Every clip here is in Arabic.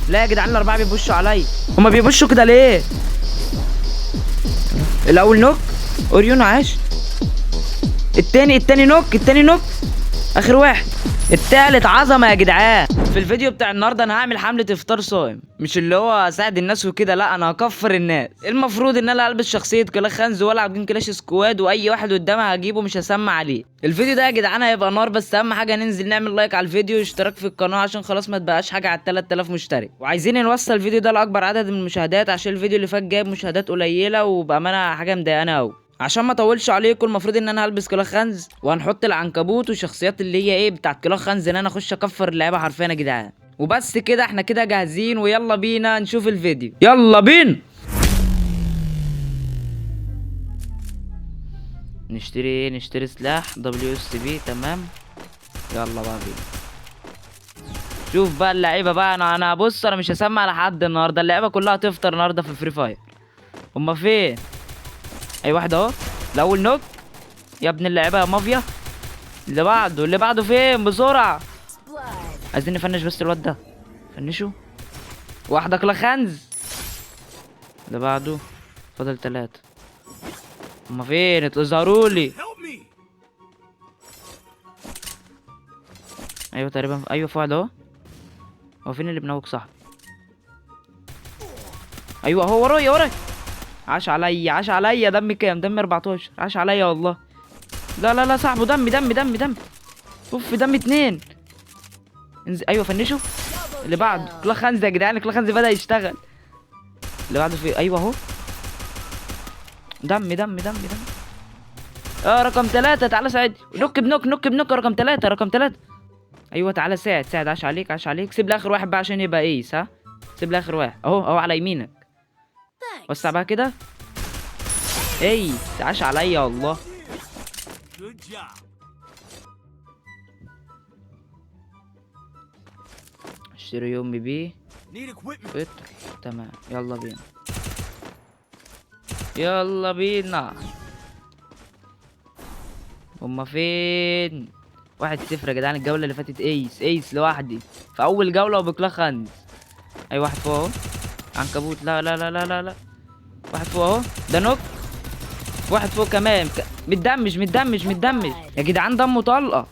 لا يا جدعان الاربعه بيبشوا عليا. هما بيبشوا كده ليه؟ الاول نوك. اوريون عاش. التاني نوك. اخر واحد. التالت عظمه يا جدعان. في الفيديو بتاع النهارده انا هعمل حمله افطار صائم، مش اللي هو اساعد الناس وكده، لا انا هكفر الناس. المفروض ان انا البس شخصيه كلاش خنز والعب جيم كلاش سكواد، واي واحد قدامي هجيبه مش هسمع عليه. الفيديو ده يا جدعان هيبقى نار، بس اهم حاجه ننزل نعمل لايك على الفيديو واشتراك في القناه عشان خلاص ما تبقاش حاجه على 3000 مشترك، وعايزين نوصل الفيديو ده لاكبر عدد من المشاهدات عشان الفيديو اللي فات جايب مشاهدات قليله وبامانه حاجه مضايقانه قوي. عشان ما اطولش عليكم المفروض ان انا هلبس كلاخ خنز وهنحط العنكبوت والشخصيات اللي هي ايه بتاعت كلاخ خنز ان انا اخش اكفر اللعيبه حرفيا يا جدعان. وبس كده احنا كده جاهزين ويلا بينا نشوف الفيديو. يلا بينا نشتري سلاح WSB. تمام يلا بقى بينا. شوف بقى اللعيبه بقى، انا بص انا مش هسمع على حد النهارده، اللعيبه كلها هتفطر النهارده في فري فاير. هما فين؟ اي واحد اهو. الاول نوك يا ابن اللعيبه يا مافيا. اللي بعده فين بسرعه؟ عايزين نفنش بس الواد ده. فنشوا. واحده كلا خنز. اللي بعده. فاضل 3. هما فين؟ اظهروا لي. ايوه تقريبا، ايوه في واحد اهو. هو فين اللي بنوك صح؟ ايوه هو ورايا. عاش عليا دمي كام؟ دمي 14. عاش عليا والله. لا صاحبه دمي. اوف دمي 2. انزل. ايوه فنشوا. اللي بعده كلا خنز يا جدعان، كلا خنز بدأ يشتغل. اللي بعده في ايوه اهو. دم. رقم 3 تعالى ساعد. نوك رقم 3. ايوه تعالى ساعد. عاش عليك. سيب لاخر واحد بقى عشان يبقى ايس. ها سيب لاخر واحد اهو على يمينك. وسع بقى كده. ايس. عاش عليا والله. اشتري يوم بيه. تمام يلا بينا. هما فين؟ 1-0 يا جدعان. الجولة اللي فاتت ايس لوحدي في اول جولة وبكلا خنز. اي واحد فوق اهو. عنكبوت. لا. واحد فوق اهو. ده نوك. واحد فوق كمان متدمج يا جدعان دمه طلقة.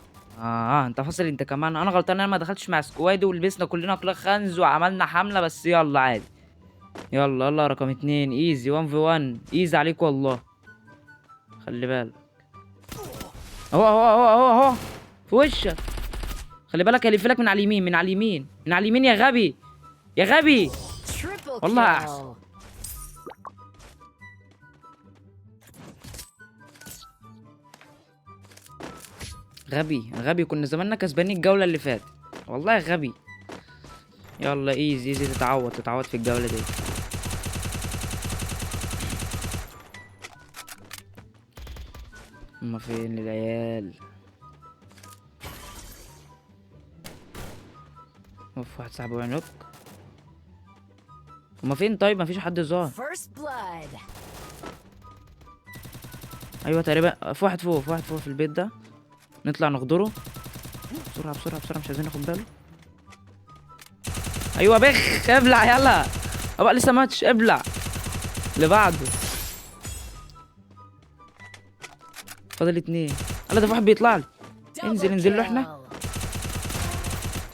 انت فاصل انت كمان. انا غلطان انا ما دخلتش مع سكواد ولبسنا كلنا كلا خنز وعملنا حملة، بس يلا عادي. يلا رقم 2 ايزي 1v1 ايزي عليك والله. خلي بالك اهو في وشك. خلي بالك هيلفلك من على اليمين يا غبي والله احسن. غبي كنا زماننا كسبانين الجولة اللي فاتت والله غبي. يلا ايزي تتعوض في الجولة دي. هما فين العيال؟ اوف واحد صاحبه عنق. هما فين طيب؟ مفيش حد ظاهر. ايوه تقريبا في واحد فوق في البيت ده. نطلع نغدره بسرعة مش عايزين ناخد باله. ايوه بخ ابلع يلا. ابقى لسه ماتش ابلع. اللي بعده. فاضل 2. ده في واحد بيطلع لي. انزل له احنا.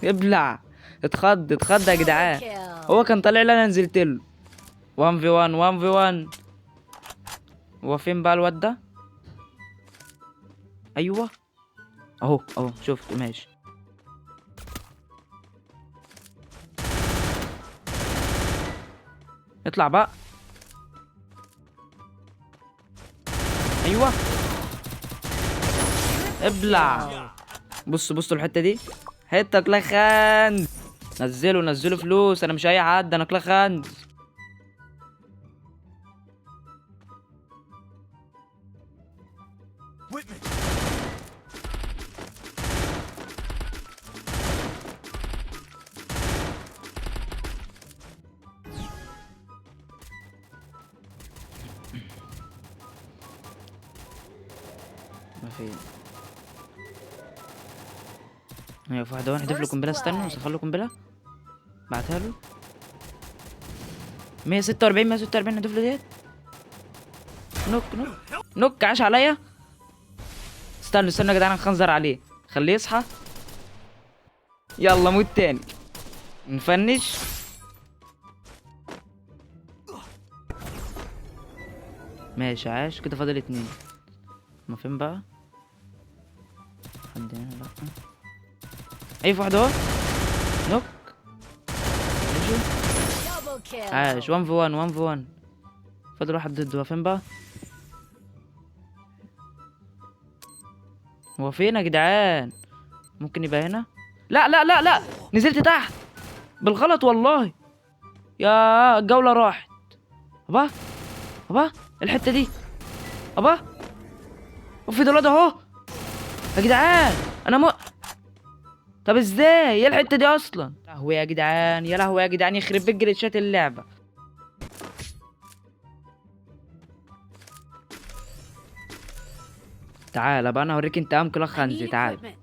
ابلع. اتخض يا جدعان. هو كان طالع لي انا نزلت له. 1v1. هو فين بقى الواد ده؟ ايوه اهو شفته ماشي. اطلع بقى. ايوه ابلع. بصوا الحته دي حته كلا خنز. نزلوا فلوس. انا مش اي حد، انا كلا خنز. ما في. ايوه في واحد اهو. نحذف له قنبله. استنى وسخر له قنبله. بعتها له. 146 146 هدف له ديت. نوك نوك نوك، عاش عليا. استنوا يا جدعان، هنخنزر عليه، خليه يصحى. يلا موت تاني، نفنش. ماشي عاش كده، فاضل 2. هما فين بقى؟ حد هنا؟ لا. اي في واحد اهو. نوك. عاش 1 في 1 1 في 1. فاضل واحد ضده، فين بقى؟ هو فين يا جدعان؟ ممكن يبقى هنا. لا لا لا لا، نزلت تحت بالغلط والله. يا الجولة راحت. ابا ابا الحتة دي ابا. وفي دولاد اهو يا جدعان. انا طب ازاي ايه الحتة دي اصلا؟ لهوي يا جدعان، يا لهوي يا جدعان، يخرب بيت جليتشات اللعبة. تعالى بقى انا اوريك انتقام كلاخ خنزي، تعال.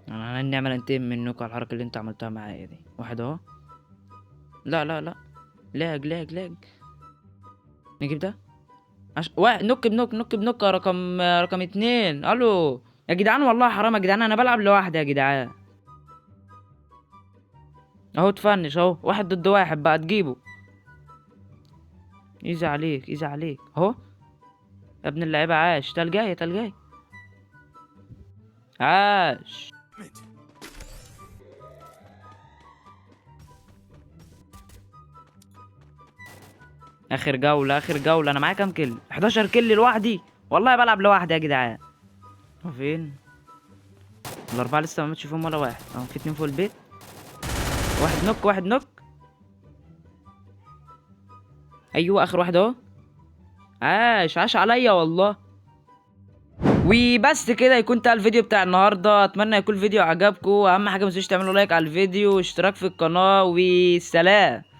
انا هنعمل انتقم منكم على الحركة اللي انتوا عملتوها معايا دي. واحد اهو. لا لا لا، لاج لاج لاج. نجيب ده. واحد نوك بنوك، نوك بنوك، رقم 2. الو يا جدعان، والله حرام يا جدعان، انا بلعب لوحدي يا جدعان. اهو تفنش اهو، واحد ضد واحد بقى تجيبه. ايزي عليك ايزي عليك اهو. يا ابن اللعيبه، عاش. تلجاي تلجاي، عاش. اخر جوله اخر جوله، انا معايا كام كل؟ 11 كل لوحدي، والله بلعب لوحدي يا جدعان. هو فين الاربعه؟ لسه ما ماتش فيهم ولا واحد. اهو في 2 فوق البيت. واحد نوك واحد نوك. ايوه اخر واحد اهو. عاش عاش عليا والله. وبس كده يكون ده الفيديو بتاع النهارده. اتمنى يكون الفيديو عجبكم. اهم حاجه ما تنسوش تعملوا لايك على الفيديو واشتراك في القناه، وسلام.